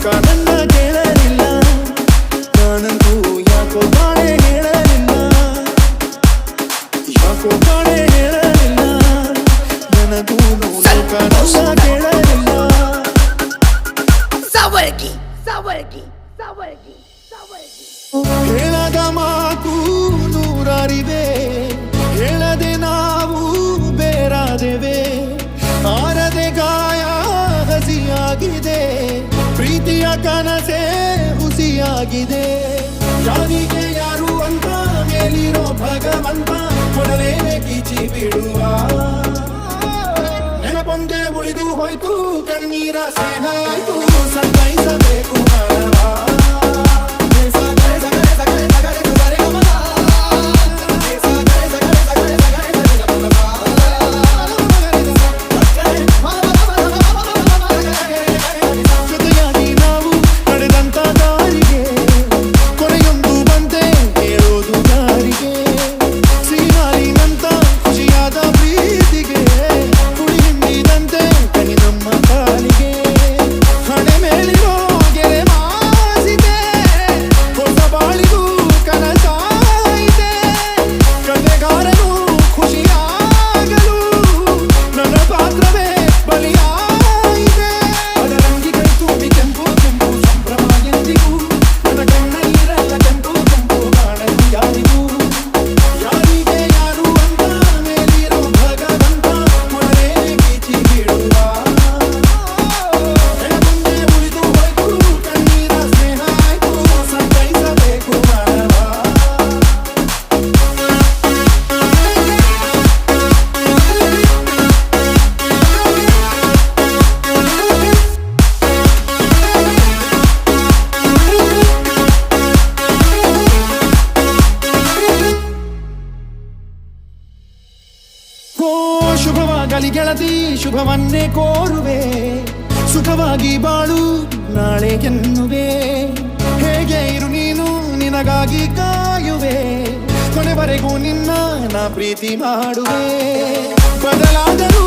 ಲೋಕ ನನ್ನ ಕೇಳಲಿಲ್ಲ ನಾನಂತೂ ಯಾಕೋ ಬಾಳೆ ಹೇಳಲಿಲ್ಲ ಯಾಕೋ ಬಾಳೆ ಹೇಳಲಿಲ್ಲ ನನಗೂ ಲೋಕ ನನ್ನ ಕೇಳಲಿಲ್ಲ Sawargi, Sawargi, Sawargi, Sawargi. ಹೇಳದ ಮಾತು ನೂರಾರಿವೆ ಹೇಳದೆ ನಾವು ಬೇರಾದೆವೆ ಆರದೆ ಗಾಯ ಹಸಿಯಾಗಿದೆ ಪ್ರೀತಿಯ ಕನಸೆ ಹುಸಿಯಾಗಿದೆ ಯಾರಿಗೆ ಯಾರು ಅಂತ ಮೇಲಿರೋ ಭಗವಂತ ಮೊದಲೇನೆ ಕಿಚಿ ಬಿಡುವ ನೆನಪೊಂದೆ ಉಳಿದು ಹೋಯ್ತು ಕಣ್ಣೀರ ಸ್ನೇಹ ಆಯ್ತು ಸಂತೈಸಬೇಕು ಮಾನವ ಶುಭವಾಗಲಿ ಗೆಳತಿ ಶುಭವನ್ನೇ ಕೋರುವೆ ಸುಖವಾಗಿ ಬಾಳು ನಾಳೆ ಎನ್ನುವೆ ಹೇಗೆ ಇರು ನೀನು ನಿನಗಾಗಿ ಕಾಯುವೆ ಕೊನೆವರೆಗೂ ನಿನ್ನ ನಾ ಪ್ರೀತಿ ಮಾಡುವೆ ಬದಲಾದರೂ